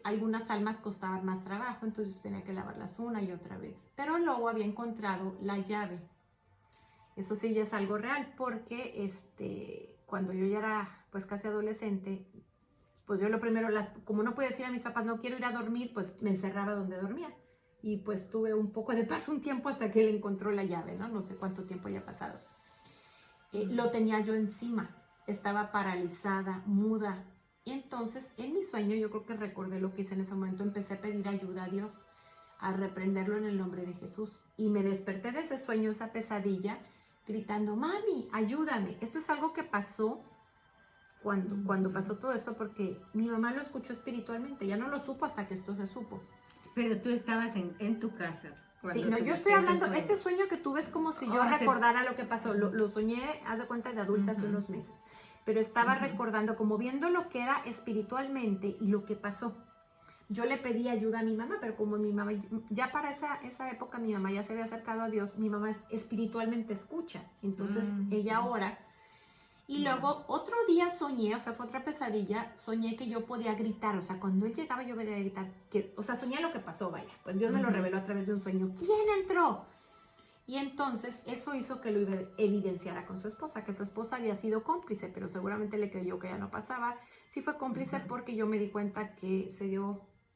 Algunas almas costaban más trabajo, entonces yo tenía que lavarlas una y otra vez. Pero luego había encontrado la llave. Eso sí ya es algo real, porque cuando yo ya era pues casi adolescente, pues yo lo primero, como no podía decir a mis papás no quiero ir a dormir, pues me encerraba donde dormía. Y pues tuve un poco de paz un tiempo hasta que él encontró la llave, ¿no? No sé cuánto tiempo haya pasado. Lo tenía yo encima. Estaba paralizada, muda. Y entonces, en mi sueño, yo creo que recordé lo que hice en ese momento, empecé a pedir ayuda a Dios, a reprenderlo en el nombre de Jesús. Y me desperté de ese sueño, esa pesadilla, gritando, mami, ayúdame. Esto es algo que pasó cuando pasó todo esto, porque mi mamá lo escuchó espiritualmente, ya no lo supo hasta que esto se supo. Pero tú estabas en tu casa. Sí, no, yo estoy hablando, este sueño que tuve es como si yo recordara lo que pasó, lo soñé, haz de cuenta, de adulta hace unos meses, pero estaba recordando, como viendo lo que era espiritualmente y lo que pasó. Yo le pedí ayuda a mi mamá, pero como mi mamá, ya para esa época mi mamá ya se había acercado a Dios, mi mamá espiritualmente escucha, entonces ella ora. Y luego otro día soñé, o sea, fue otra pesadilla, soñé que yo podía gritar, o sea, cuando él llegaba yo podía gritar, o sea, soñé lo que pasó, vaya, pues Dios me lo reveló a través de un sueño. ¿Quién entró? Y entonces eso hizo que lo evidenciara con su esposa, que su esposa había sido cómplice, pero seguramente le creyó que ya no pasaba. Sí fue cómplice porque yo me di cuenta que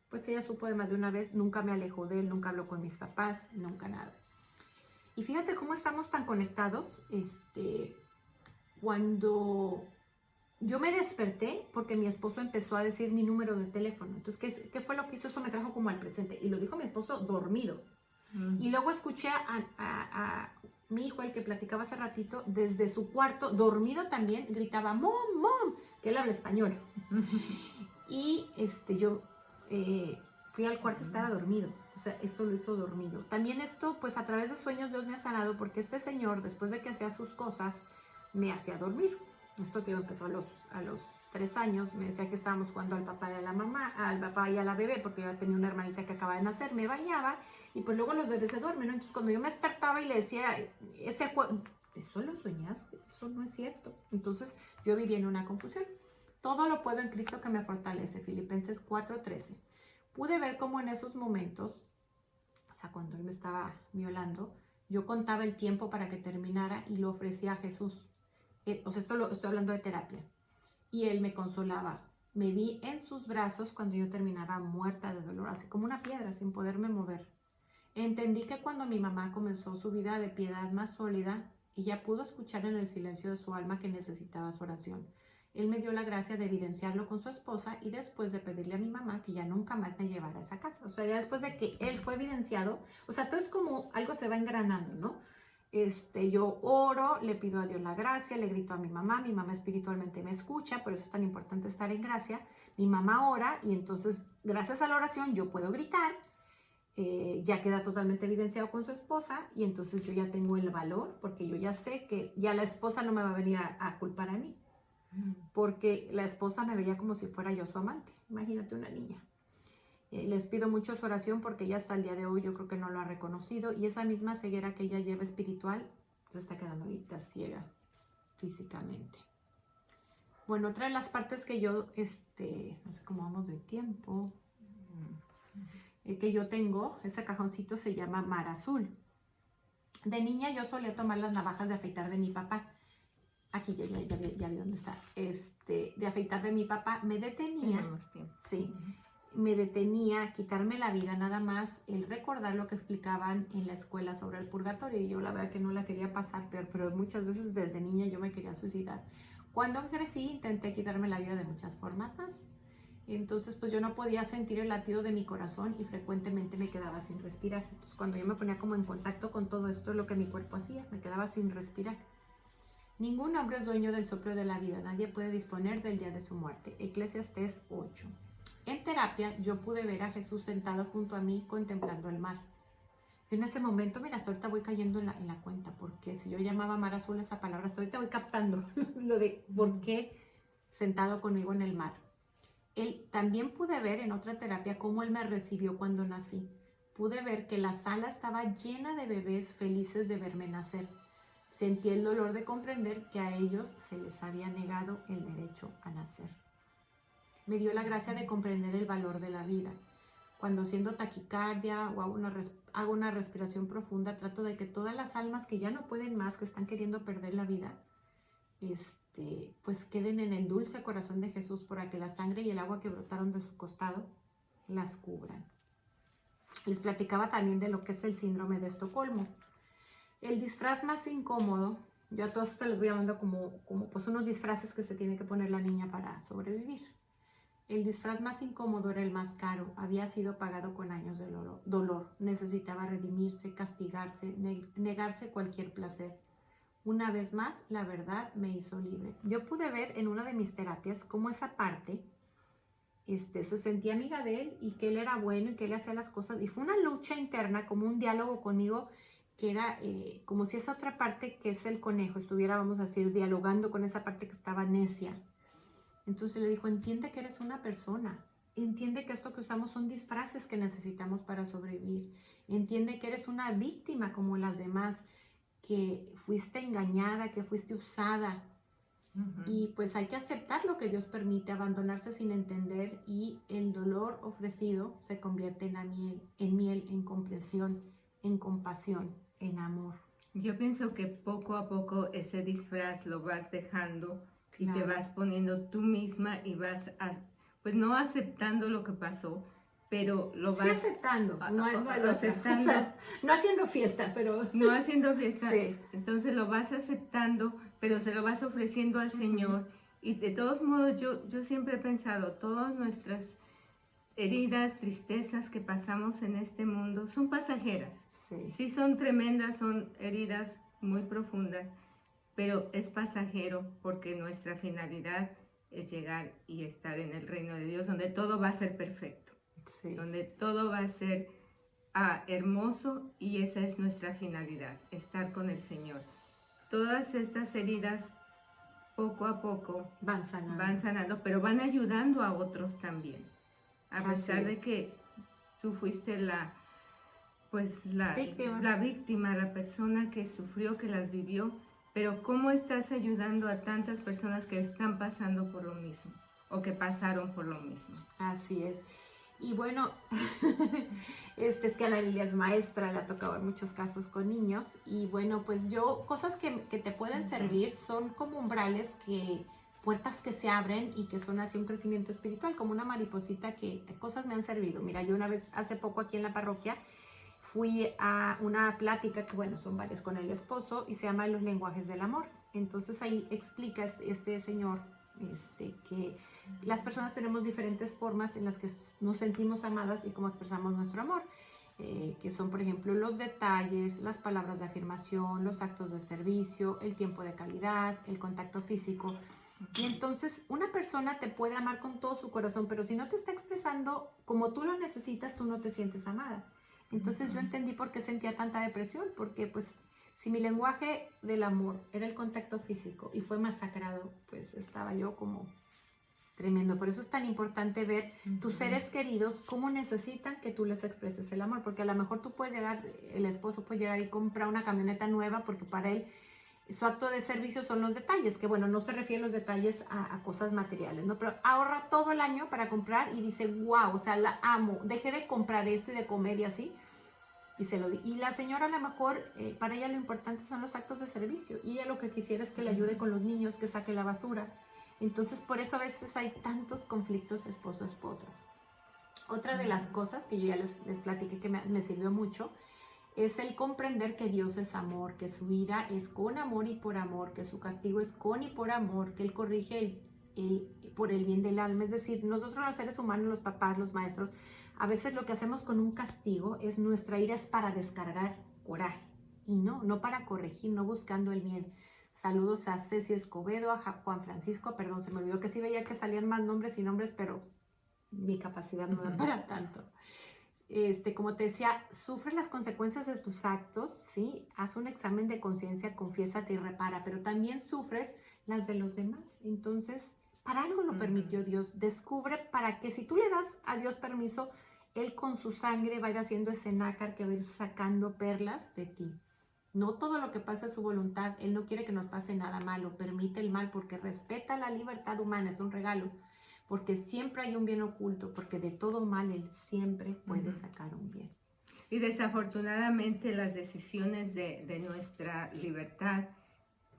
pues ella supo de más de una vez, nunca me alejó de él, nunca habló con mis papás, nunca nada. Y fíjate cómo estamos tan conectados, cuando yo me desperté porque mi esposo empezó a decir mi número de teléfono. Entonces, ¿qué fue lo que hizo? Eso me trajo como al presente. Y lo dijo mi esposo dormido. Y luego escuché a mi hijo, el que platicaba hace ratito, desde su cuarto, dormido también, gritaba, mom, mom, que él habla español. Y yo fui al cuarto, estaba dormido. O sea, esto lo hizo dormido. También esto, pues a través de sueños Dios me ha sanado, porque este señor, después de que hacía sus cosas, me hacía dormir. Esto empezó a los 3 años. Me decía que estábamos jugando al papá y a la mamá, al papá y a la bebé, porque yo tenía una hermanita que acaba de nacer, me bañaba, y pues luego los bebés se duermen, ¿no? Entonces cuando yo me despertaba y le decía, ¿eso lo soñaste? Eso no es cierto. Entonces yo vivía en una confusión. Todo lo puedo en Cristo que me fortalece, Filipenses 4:13. Pude ver cómo en esos momentos, o sea, cuando él me estaba violando, yo contaba el tiempo para que terminara y lo ofrecía a Jesús. O sea, esto lo estoy hablando de terapia. Y él me consolaba. Me vi en sus brazos cuando yo terminaba muerta de dolor, así como una piedra, sin poderme mover. Entendí que cuando mi mamá comenzó su vida de piedad más sólida, ella pudo escuchar en el silencio de su alma que necesitaba su oración. Él me dio la gracia de evidenciarlo con su esposa y después de pedirle a mi mamá que ya nunca más me llevara a esa casa. O sea, ya después de que él fue evidenciado, o sea, todo es como algo se va engranando, ¿no? Yo oro, le pido a Dios la gracia, le grito a mi mamá espiritualmente me escucha, por eso es tan importante estar en gracia. Mi mamá ora y entonces, gracias a la oración, yo puedo gritar. Ya queda totalmente evidenciado con su esposa y entonces yo ya tengo el valor porque yo ya sé que ya la esposa no me va a venir a culpar a mí, porque la esposa me veía como si fuera yo su amante. Imagínate una niña. Les pido mucho su oración porque ella hasta el día de hoy yo creo que no lo ha reconocido y esa misma ceguera que ella lleva espiritual se está quedando ahorita ciega físicamente. Bueno, otra de las partes que yo, no sé cómo vamos de tiempo, que yo tengo, ese cajoncito se llama mar azul. De niña yo solía tomar las navajas de afeitar de mi papá. Aquí ya vi dónde está. De afeitar de mi papá. Me detenía. Sí. Me detenía a quitarme la vida nada más el recordar lo que explicaban en la escuela sobre el purgatorio. Y yo la verdad que no la quería pasar peor, pero muchas veces desde niña yo me quería suicidar. Cuando crecí intenté quitarme la vida de muchas formas más. Entonces pues yo no podía sentir el latido de mi corazón y frecuentemente me quedaba sin respirar. Entonces cuando yo me ponía como en contacto con todo esto, lo que mi cuerpo hacía, me quedaba sin respirar. Ningún hombre es dueño del soplo de la vida, nadie puede disponer del día de su muerte. Eclesiastés 8. En terapia yo pude ver a Jesús sentado junto a mí contemplando el mar. En ese momento, mira, hasta ahorita voy cayendo en la cuenta, porque si yo llamaba mar azul esa palabra, hasta ahorita voy captando lo de por qué sentado conmigo en el mar. También pude ver en otra terapia cómo él me recibió cuando nací. Pude ver que la sala estaba llena de bebés felices de verme nacer. Sentí el dolor de comprender que a ellos se les había negado el derecho a nacer. Me dio la gracia de comprender el valor de la vida. Cuando siento taquicardia o hago una respiración profunda, trato de que todas las almas que ya no pueden más, que están queriendo perder la vida, pues queden en el dulce corazón de Jesús para que la sangre y el agua que brotaron de su costado las cubran. Les platicaba también de lo que es el síndrome de Estocolmo. El disfraz más incómodo, yo a todos esto les voy llamando como pues unos disfraces que se tiene que poner la niña para sobrevivir. El disfraz más incómodo era el más caro, había sido pagado con años de dolor, necesitaba redimirse, castigarse, negarse cualquier placer. Una vez más, la verdad me hizo libre. Yo pude ver en una de mis terapias cómo esa parte se sentía amiga de él y que él era bueno y que él hacía las cosas. Y fue una lucha interna, como un diálogo conmigo, que era como si esa otra parte, que es el conejo, estuviera, vamos a decir, dialogando con esa parte que estaba necia. Entonces le dijo, entiende que eres una persona. Entiende que esto que usamos son disfraces que necesitamos para sobrevivir. Entiende que eres una víctima como las demás, que fuiste engañada, que fuiste usada. Y pues hay que aceptar lo que Dios permite, abandonarse sin entender y el dolor ofrecido se convierte en miel, en comprensión, en compasión, en amor. Yo pienso que poco a poco ese disfraz lo vas dejando y Claro. te vas poniendo tú misma y vas, pues no aceptando lo que pasó, pero lo vas... Sí, aceptando, no aceptando. O sea, no haciendo fiesta, pero... No haciendo fiesta, Sí. Entonces lo vas aceptando, pero se lo vas ofreciendo al Señor. Y de todos modos, yo siempre he pensado, todas nuestras heridas, tristezas que pasamos en este mundo son pasajeras. Sí son tremendas, son heridas muy profundas, pero es pasajero porque nuestra finalidad es llegar y estar en el reino de Dios, donde todo va a ser perfecto, donde todo va a ser hermoso, y esa es nuestra finalidad, estar con el Señor. Todas estas heridas poco a poco van sanando, pero van ayudando a otros también. A pesar de que tú fuiste la víctima, la persona que sufrió, que las vivió, pero ¿cómo estás ayudando a tantas personas que están pasando por lo mismo o que pasaron por lo mismo? Así es. Y bueno, es que Ana Lilia es maestra, le ha tocado en muchos casos con niños, y bueno, pues cosas que te pueden servir son como umbrales que puertas que se abren y que son así un crecimiento espiritual, como una mariposita que cosas me han servido. Mira, yo una vez, hace poco aquí en la parroquia, fui a una plática, que bueno, son varias con el esposo, y se llama Los lenguajes del amor. Entonces ahí explica este señor que las personas tenemos diferentes formas en las que nos sentimos amadas y cómo expresamos nuestro amor. Que son, por ejemplo, los detalles, las palabras de afirmación, los actos de servicio, el tiempo de calidad, el contacto físico. Y entonces una persona te puede amar con todo su corazón, pero si no te está expresando como tú lo necesitas, tú no te sientes amada. Entonces yo entendí por qué sentía tanta depresión, porque pues si mi lenguaje del amor era el contacto físico y fue masacrado, pues estaba yo como tremendo. Por eso es tan importante ver tus seres queridos cómo necesitan que tú les expreses el amor, porque a lo mejor tú puedes llegar, el esposo puede llegar y comprar una camioneta nueva porque para él su acto de servicio son los detalles, que bueno, no se refiere los detalles a cosas materiales, ¿no? Pero ahorra todo el año para comprar y dice, wow, o sea, la amo, dejé de comprar esto y de comer y así, y se lo di. Y la señora a lo mejor, para ella lo importante son los actos de servicio, y ella lo que quisiera es que le ayude con los niños, que saque la basura. Entonces, por eso a veces hay tantos conflictos esposo-esposa. Otra de las cosas que yo ya les platiqué que me sirvió mucho, es el comprender que Dios es amor, que su ira es con amor y por amor, que su castigo es con y por amor, que Él corrige por el bien del alma. Es decir, nosotros los seres humanos, los papás, los maestros, a veces lo que hacemos con un castigo es nuestra ira es para descargar coraje y no para corregir, no buscando el bien. Saludos a Ceci Escobedo, a Juan Francisco, perdón, se me olvidó que sí veía que salían más nombres y nombres, pero mi capacidad no da para tanto. Como te decía, sufre las consecuencias de tus actos, ¿sí? Haz un examen de conciencia, confiésate y repara, pero también sufres las de los demás. Entonces, para algo lo permitió Dios. Descubre para que si tú le das a Dios permiso, Él con su sangre va a ir haciendo ese nácar que va a ir sacando perlas de ti. No todo lo que pasa es su voluntad. Él no quiere que nos pase nada malo, permite el mal porque respeta la libertad humana, es un regalo. Porque siempre hay un bien oculto, porque de todo mal Él siempre puede sacar un bien. Y desafortunadamente las decisiones de nuestra libertad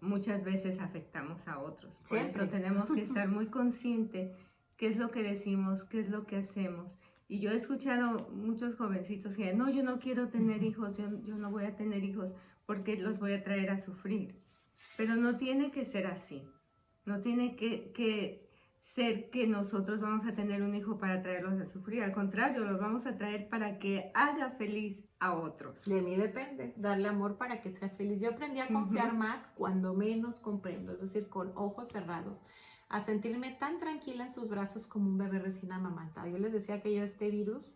muchas veces afectamos a otros. Por eso tenemos que estar muy conscientes qué es lo que decimos, qué es lo que hacemos. Y yo he escuchado muchos jovencitos que dicen, no, yo no quiero tener hijos, yo no voy a tener hijos porque los voy a traer a sufrir. Pero no tiene que ser así. No tiene que ser que nosotros vamos a tener un hijo para traerlos a sufrir. Al contrario, los vamos a traer para que haga feliz a otros. De mí depende, darle amor para que sea feliz. Yo aprendí a confiar más cuando menos comprendo, es decir, con ojos cerrados, a sentirme tan tranquila en sus brazos como un bebé recién amamantado. Yo les decía que yo este virus,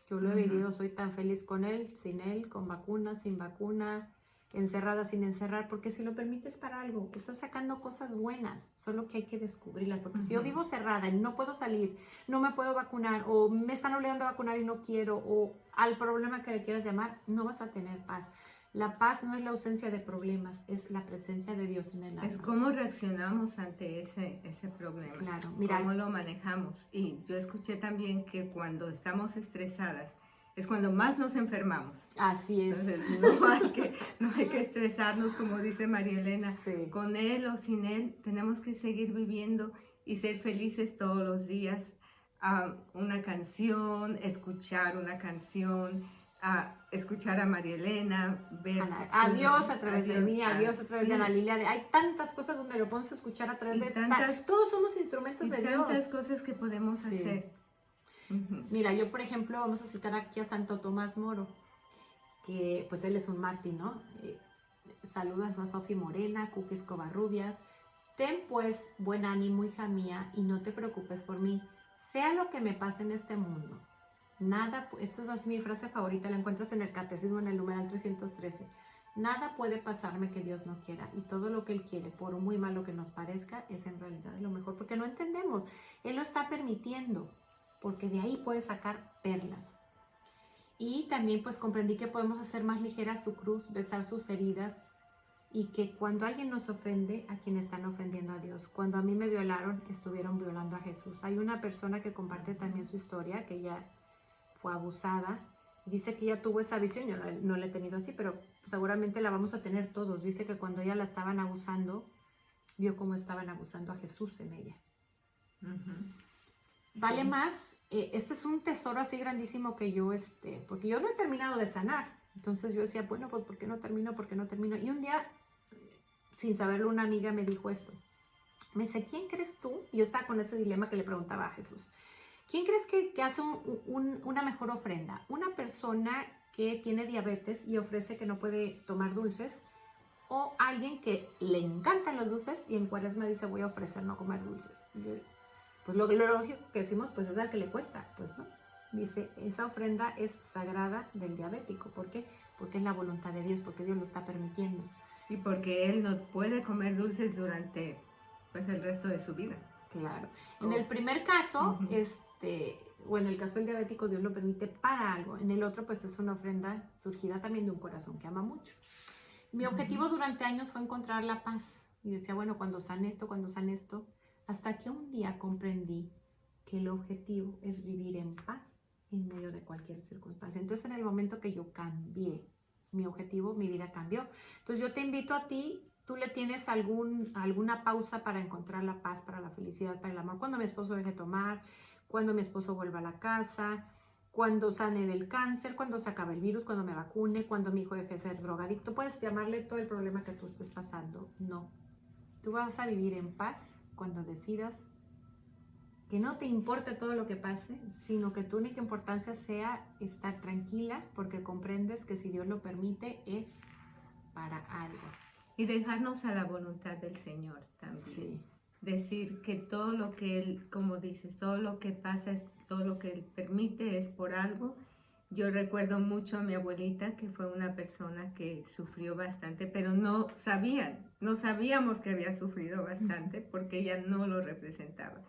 yo lo he vivido, soy tan feliz con él, sin él, con vacuna, sin vacuna, encerrada sin encerrar, porque si lo permites para algo, estás sacando cosas buenas, solo que hay que descubrirlas, porque si yo vivo cerrada y no puedo salir, no me puedo vacunar, o me están obligando a vacunar y no quiero, o al problema que le quieras llamar, no vas a tener paz. La paz no es la ausencia de problemas, es la presencia de Dios en el alma. Es cómo reaccionamos ante ese problema, claro, mira, cómo lo manejamos. Y yo escuché también que cuando estamos estresadas, es cuando más nos enfermamos. Así es. Entonces, no hay que estresarnos, como dice María Elena. Sí. Con él o sin él, tenemos que seguir viviendo y ser felices todos los días. Una canción, escuchar una canción, escuchar a María Elena, ver... A Dios a través de mí, a Dios a través de Ana Lilia. Hay tantas cosas donde lo podemos escuchar a través de... Todos somos instrumentos de Dios. Tantas cosas que podemos hacer. Mira, yo por ejemplo, vamos a citar aquí a Santo Tomás Moro, que pues él es un mártir, ¿no? Saludas a Sofi Morena, Cuquis Covarrubias. Ten pues buen ánimo, hija mía, y no te preocupes por mí. Sea lo que me pase en este mundo. Nada, esta es mi frase favorita, la encuentras en el Catecismo en el numeral 313. Nada puede pasarme que Dios no quiera, y todo lo que Él quiere, por muy malo que nos parezca, es en realidad lo mejor, porque no entendemos. Él lo está permitiendo, porque de ahí puede sacar perlas. Y también pues comprendí que podemos hacer más ligera su cruz, besar sus heridas, y que cuando alguien nos ofende, a quien están ofendiendo a Dios. Cuando a mí me violaron, estuvieron violando a Jesús. Hay una persona que comparte también su historia, que ella fue abusada, dice que ella tuvo esa visión. Yo no la he tenido así, pero seguramente la vamos a tener todos. Dice que cuando ella la estaban abusando, vio cómo estaban abusando a Jesús en ella. Vale Sí. más, este es un tesoro así grandísimo que yo, porque yo no he terminado de sanar. Entonces yo decía, bueno, pues ¿por qué no termino? ¿Por qué no termino? Y un día, sin saberlo, una amiga me dijo esto. Me dice, ¿quién crees tú? Y yo estaba con ese dilema que le preguntaba a Jesús. ¿Quién crees que hace una mejor ofrenda? ¿Una persona que tiene diabetes y ofrece que no puede tomar dulces? ¿O alguien que le encantan los dulces y en Cuaresma dice, voy a ofrecer no comer dulces? Y yo, pues lo lógico que decimos, pues es al que le cuesta, pues no. Dice, esa ofrenda es sagrada del diabético. ¿Por qué? Porque es la voluntad de Dios, porque Dios lo está permitiendo. Y porque él no puede comer dulces durante pues el resto de su vida. Claro. En el primer caso, Ujú. en el caso del diabético, Dios lo permite para algo. En el otro, pues es una ofrenda surgida también de un corazón que ama mucho. Mi objetivo durante años fue encontrar la paz. Y decía, bueno, cuando sane esto, hasta que un día comprendí que el objetivo es vivir en paz en medio de cualquier circunstancia. Entonces, en el momento que yo cambié mi objetivo, mi vida cambió. Entonces, yo te invito a ti, tú le tienes alguna pausa para encontrar la paz, para la felicidad, para el amor. Cuando mi esposo deje de tomar, cuando mi esposo vuelva a la casa, cuando sane del cáncer, cuando se acabe el virus, cuando me vacune, cuando mi hijo deje de ser drogadicto. Puedes llamarle todo el problema que tú estés pasando. No. Tú vas a vivir en paz cuando decidas que no te importe todo lo que pase, sino que tu única importancia sea estar tranquila porque comprendes que si Dios lo permite es para algo. Y dejarnos a la voluntad del Señor también. Sí. Decir que todo lo que Él, como dices, todo lo que pasa, todo lo que Él permite es por algo. Yo recuerdo mucho a mi abuelita, que fue una persona que sufrió bastante, pero no sabíamos que había sufrido bastante porque ella no lo representaba.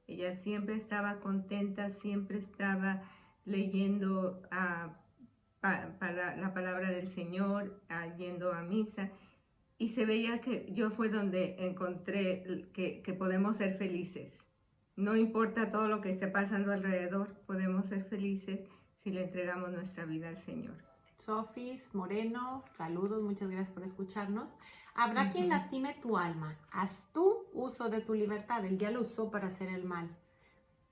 Ella siempre estaba contenta, siempre estaba leyendo la palabra del Señor, yendo a misa. Y se veía que yo fue donde encontré que podemos ser felices. No importa todo lo que esté pasando alrededor, podemos ser felices si le entregamos nuestra vida al Señor. Sofis Moreno, saludos, muchas gracias por escucharnos. Habrá quien lastime tu alma. Haz tú uso de tu libertad. Él ya lo usó para hacer el mal.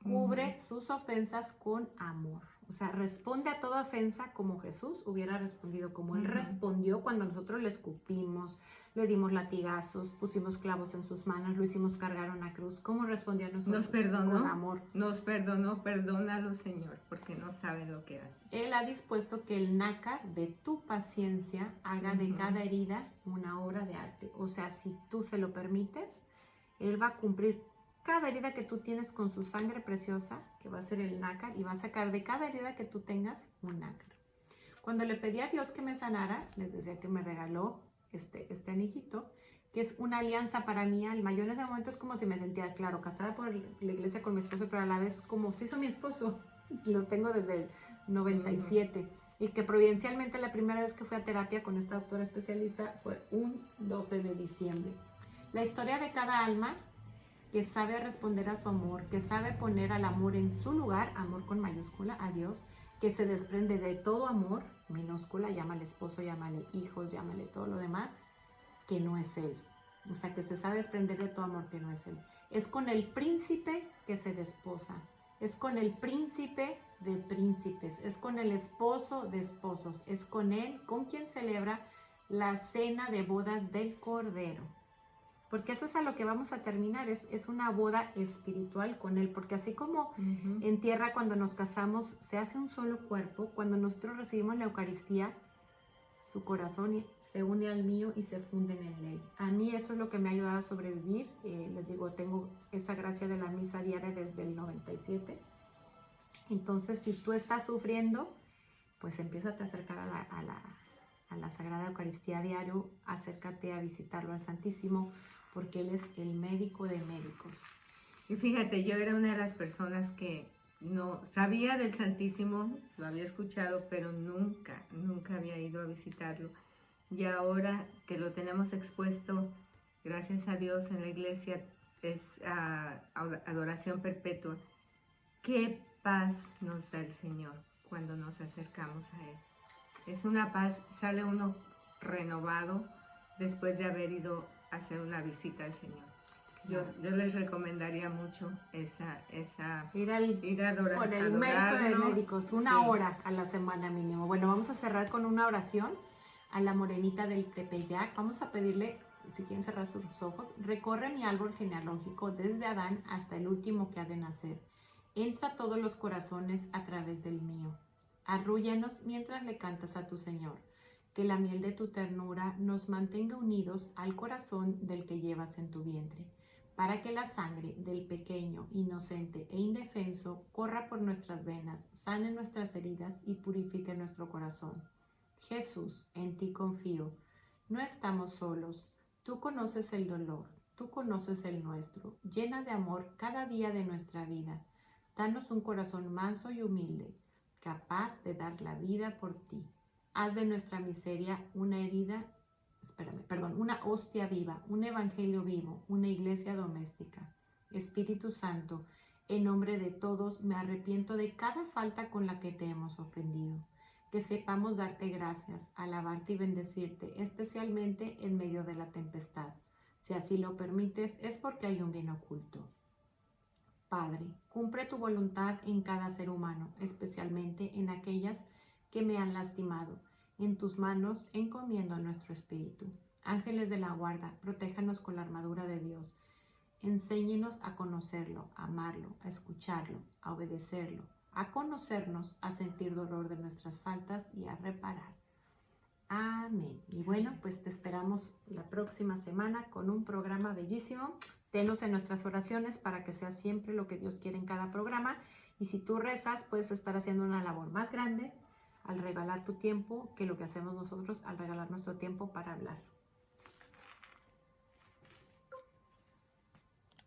Cubre sus ofensas con amor. O sea, responde a toda ofensa como Jesús hubiera respondido, como Él respondió cuando nosotros le escupimos, le dimos latigazos, pusimos clavos en sus manos, lo hicimos cargar una cruz. ¿Cómo respondió a nosotros? Nos perdonó. Con amor. Nos perdonó, perdónalo, Señor, porque no saben lo que hacen. Él ha dispuesto que el nácar de tu paciencia haga de cada herida una obra de arte. O sea, si tú se lo permites, Él va a cumplir cada herida que tú tienes con su sangre preciosa, que va a ser el nácar, y va a sacar de cada herida que tú tengas un nácar. Cuando le pedí a Dios que me sanara, les decía que me regaló este anillito, que es una alianza para mi alma. Yo en ese momento es como si me sentía, claro, casada por la iglesia con mi esposo, pero a la vez como si hizo mi esposo. Lo tengo desde el 97. Y que providencialmente la primera vez que fui a terapia con esta doctora especialista fue un 12 de diciembre. La historia de cada alma que sabe responder a su amor, que sabe poner al amor en su lugar, amor con mayúscula, a Dios, que se desprende de todo amor, minúscula, llámale esposo, llámale hijos, llámale todo lo demás, que no es Él. O sea, que se sabe desprender de todo amor que no es Él. Es con el príncipe que se desposa, es con el príncipe de príncipes, es con el esposo de esposos, es con Él con quien celebra la cena de bodas del Cordero. Porque eso es a lo que vamos a terminar, es una boda espiritual con Él, porque así como en tierra cuando nos casamos se hace un solo cuerpo, cuando nosotros recibimos la Eucaristía, su corazón se une al mío y se funden en Él. A mí eso es lo que me ha ayudado a sobrevivir. Les digo, tengo esa gracia de la misa diaria desde el 97. Entonces, si tú estás sufriendo, pues empiézate a acercar a la Sagrada Eucaristía diario, acércate a visitarlo al Santísimo, porque Él es el médico de médicos. Y fíjate, yo era una de las personas que no sabía del Santísimo, lo había escuchado, pero nunca había ido a visitarlo. Y ahora que lo tenemos expuesto, gracias a Dios en la iglesia, es adoración perpetua. Qué paz nos da el Señor cuando nos acercamos a Él. Es una paz, sale uno renovado después de haber ido hacer una visita al Señor. Yo les recomendaría mucho ir a adorar, con el médico de médicos, una hora a la semana mínimo. Bueno, vamos a cerrar con una oración a la morenita del Tepeyac. Vamos a pedirle, si quieren cerrar sus ojos, recorre mi árbol genealógico desde Adán hasta el último que ha de nacer. Entra a todos los corazones a través del mío. Arrúllanos mientras le cantas a tu Señor. Que la miel de tu ternura nos mantenga unidos al corazón del que llevas en tu vientre, para que la sangre del pequeño, inocente e indefenso corra por nuestras venas, sane nuestras heridas y purifique nuestro corazón. Jesús, en ti confío. No estamos solos. Tú conoces el dolor, tú conoces el nuestro. Llena de amor cada día de nuestra vida. Danos un corazón manso y humilde, capaz de dar la vida por ti. Haz de nuestra miseria una hostia viva, un evangelio vivo, una iglesia doméstica. Espíritu Santo, en nombre de todos me arrepiento de cada falta con la que te hemos ofendido. Que sepamos darte gracias, alabarte y bendecirte, especialmente en medio de la tempestad. Si así lo permites, es porque hay un bien oculto. Padre, cumple tu voluntad en cada ser humano, especialmente en aquellas que me han lastimado. En tus manos encomiendo nuestro espíritu. Ángeles de la guarda, protéjanos con la armadura de Dios. Enséñenos a conocerlo, a amarlo, a escucharlo, a obedecerlo, a conocernos, a sentir dolor de nuestras faltas y a reparar. Amén. Y bueno, pues te esperamos la próxima semana con un programa bellísimo. Tenos en nuestras oraciones para que sea siempre lo que Dios quiere en cada programa. Y si tú rezas, puedes estar haciendo una labor más grande al regalar tu tiempo que lo que hacemos nosotros al regalar nuestro tiempo para hablar.